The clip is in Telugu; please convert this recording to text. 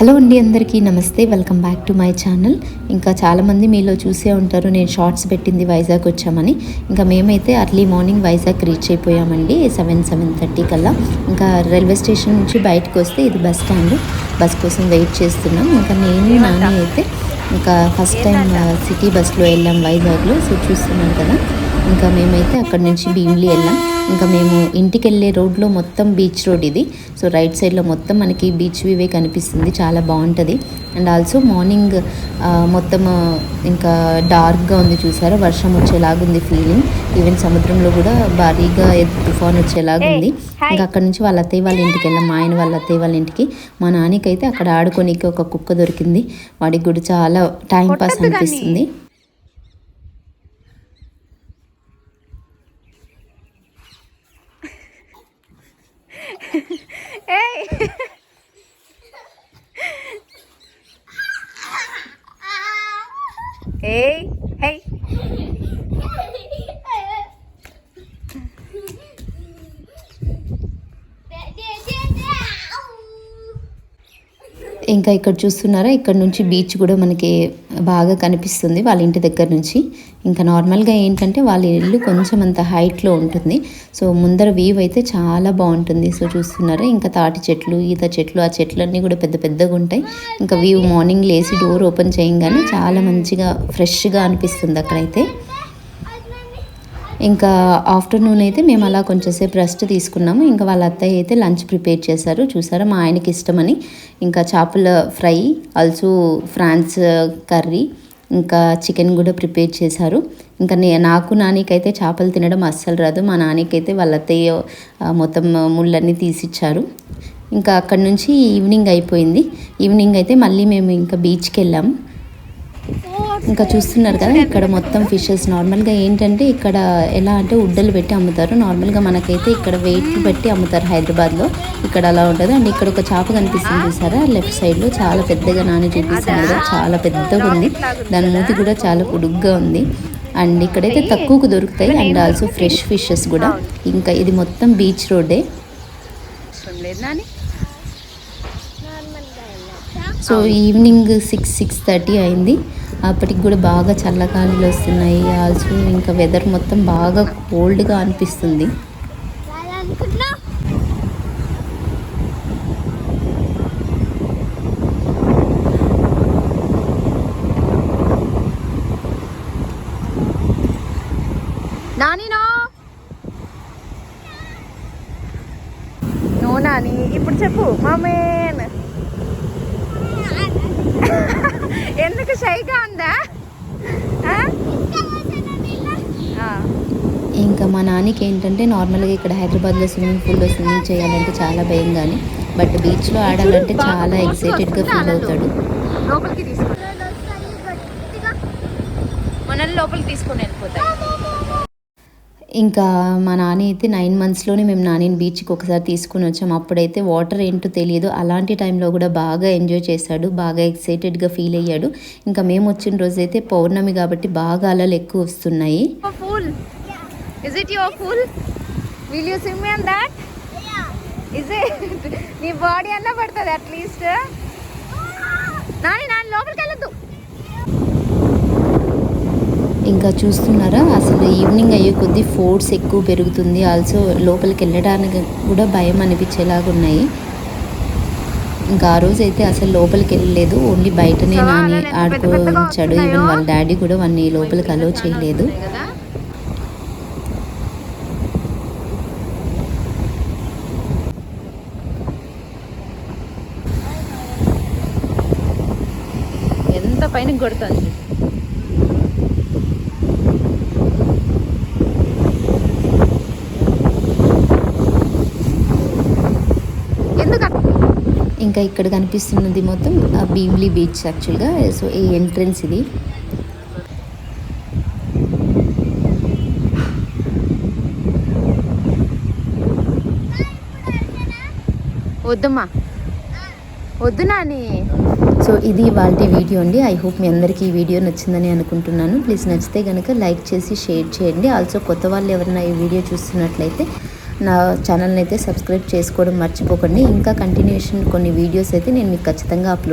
హలో అండి, అందరికీ నమస్తే. Welcome back to my channel. ఇంకా చాలామంది మీలో చూసే ఉంటారు నేను షార్ట్స్ పెట్టింది వైజాగ్ వచ్చామని. ఇంకా మేమైతే అర్లీ మార్నింగ్ వైజాగ్ రీచ్ అయిపోయామండి 7:30 కల్లా. ఇంకా రైల్వే స్టేషన్ నుంచి బయటకు వస్తే ఇది బస్ స్టాండ్, బస్ కోసం వెయిట్ చేస్తున్నాం. ఇంకా నేను నాని అయితే ఇంకా ఫస్ట్ టైం సిటీ బస్లో వెళ్ళాం వైజాగ్లో. సో చూస్తున్నాం కదా, ఇంకా మేమైతే అక్కడ నుంచి భీమిలి వెళ్ళాం. ఇంకా మేము ఇంటికి వెళ్ళే రోడ్లో మొత్తం బీచ్ రోడ్ ఇది. సో రైట్ సైడ్లో మొత్తం మనకి బీచ్ వ్యూవే కనిపిస్తుంది, చాలా బాగుంటుంది. అండ్ ఆల్సో మార్నింగ్ మొత్తం ఇంకా డార్క్గా ఉంది, చూసారా, వర్షం వచ్చేలాగుంది ఫీలింగ్. ఈవెన్ సముద్రంలో కూడా భారీగా తుఫాన్ వచ్చేలాగుంది. ఇంకా అక్కడ నుంచి వాళ్ళ అత్తయ్య వాళ్ళ ఇంటికి వెళ్ళాం, మా ఆయన వాళ్ళ అత్తయ్య వాళ్ళ ఇంటికి. మా నాన్నకైతే అక్కడ ఆడుకోనికి ఒక కుక్క దొరికింది, వాడికి కూడా చాలా టైం పాస్ అనిపిస్తుంది. Hey, hey. ఇంకా ఇక్కడ చూస్తున్నారా, ఇక్కడ నుంచి బీచ్ కూడా మనకి బాగా కనిపిస్తుంది వాళ్ళ ఇంటి దగ్గర నుంచి. ఇంకా నార్మల్గా ఏంటంటే వాళ్ళ ఇల్లు కొంచెం అంత హైట్లో ఉంటుంది. సో ముందర వ్యూ అయితే చాలా బాగుంటుంది. సో చూస్తున్నారా, ఇంకా తాటి చెట్లు, ఈత చెట్లు, ఆ చెట్లన్నీ కూడా పెద్ద పెద్దగా ఉంటాయి. ఇంకా వ్యూ మార్నింగ్ లేసి డోర్ ఓపెన్ చేయగానే చాలా మంచిగా ఫ్రెష్గా అనిపిస్తుంది అక్కడైతే. ఇంకా ఆఫ్టర్నూన్ అయితే మేము అలా కొంచెంసేపు రెస్ట్ తీసుకున్నాము. ఇంకా వాళ్ళ అత్తయ్య అయితే లంచ్ ప్రిపేర్ చేశారు, చూసారా, మా ఆయనకి ఇష్టమని. ఇంకా చేపల ఫ్రై, ఆల్సో ఫ్రాన్స్ కర్రీ, ఇంకా చికెన్ కూడా ప్రిపేర్ చేశారు. ఇంకా నాకు నానికైతే చేపలు తినడం అస్సలు రాదు. మా నానికైతే వాళ్ళ అత్తయ్య మొత్తం ముళ్ళన్నీ తీసిచ్చారు. ఇంకా అక్కడ నుంచి ఈవినింగ్ అయిపోయింది. ఈవినింగ్ అయితే మళ్ళీ మేము ఇంకా బీచ్కి వెళ్ళాము. ఇంకా చూస్తున్నారు కదా, ఇక్కడ మొత్తం ఫిషెస్. నార్మల్గా ఏంటంటే ఇక్కడ ఎలా అంటే ఉడ్డలు పెట్టి అమ్ముతారు. నార్మల్గా మనకైతే ఇక్కడ వెయిట్ పెట్టి అమ్ముతారు హైదరాబాద్లో, ఇక్కడ అలా ఉంటుంది. అండ్ ఇక్కడ ఒక చేప కనిపిస్తుంది, చూసారా, లెఫ్ట్ సైడ్లో చాలా పెద్దగా నాని చూపిస్తుంది కదా, చాలా పెద్దగా ఉంది. దాని మూతి కూడా చాలా పొడుగ్గా ఉంది. అండ్ ఇక్కడైతే తక్కువకు దొరుకుతాయి, అండ్ ఆల్సో ఫ్రెష్ ఫిషెస్ కూడా. ఇంకా ఇది మొత్తం బీచ్ రోడ్డే. సో ఈవినింగ్ 6:30 అయింది. అప్పటికి కూడా బాగా చల్లగాలిలు వస్తున్నాయి. ఆల్సో ఇంకా వెదర్ మొత్తం బాగా కోల్డ్గా అనిపిస్తుంది. నాని ఇప్పుడు చెప్పు మామేన్. ఎందుకు షైగా ఉందా? ఇంకా మా నాన్నకి ఏంటంటే నార్మల్గా ఇక్కడ హైదరాబాద్లో స్విమ్మింగ్ పూల్లో స్విమ్మింగ్ చేయాలంటే చాలా భయం, కానీ బట్ బీచ్లో ఆడాలంటే చాలా ఎక్సైటెడ్గా ఫీల్ అవుతాడు. మనల్ని లోపలికి తీసుకొని వెళ్ళిపోతాయి. ఇంకా మా నాన్న అయితే 9 monthsలోనే మేము నానిని బీచ్కి ఒకసారి తీసుకుని వచ్చాం. అప్పుడైతే వాటర్ ఏంటో తెలియదు, అలాంటి టైంలో కూడా బాగా ఎంజాయ్ చేశాడు, బాగా ఎక్సైటెడ్గా ఫీల్ అయ్యాడు. ఇంకా మేము వచ్చిన రోజు అయితే పౌర్ణమి కాబట్టి బాగా అలలు ఎక్కువ వస్తున్నాయి. నీ బాడీ అన్నా పడుతుంది అట్లీస్ట్. నాని లోపలికి వెళ్ళొద్దు. ఇంకా చూస్తున్నారా, అసలు ఈవినింగ్ అయ్యే కొద్దీ ఫోర్స్ ఎక్కువ పెరుగుతుంది. ఆల్సో లోపలికి వెళ్ళడానికి కూడా భయం అనిపించేలాగా ఉన్నాయి. ఇంకా ఆ రోజు అయితే అసలు లోపలికి వెళ్ళలేదు, ఓన్లీ బయటనే నాని ఆడుకోవచ్చాడు. ఈవెన్ వాళ్ళ డాడీ కూడా వాడిని లోపలికి అలో చేయలేదు. ఎంత పైన కొడుతుంది. ఇంకా ఇక్కడ కనిపిస్తున్నది మొత్తం భీమిలి బీచ్ యాక్చువల్గా. సో ఈ ఎంట్రన్స్ ఇది. వద్దమ్మా, వద్దు నాని. సో ఇది వాళ్ళ వీడియో అండి. ఐ హోప్ మీ అందరికీ ఈ వీడియో నచ్చిందని అనుకుంటున్నాను. ప్లీజ్ నచ్చితే కనుక లైక్ చేసి షేర్ చేయండి. ఆల్సో కొత్త వాళ్ళు ఎవరైనా ఈ వీడియో చూస్తున్నట్లయితే నా ఛానల్ని అయితే సబ్స్క్రైబ్ చేసుకోవడం మర్చిపోకండి. ఇంకా కంటిన్యూషన్ కొన్ని వీడియోస్ అయితే నేను మీకు ఖచ్చితంగా అప్లోడ్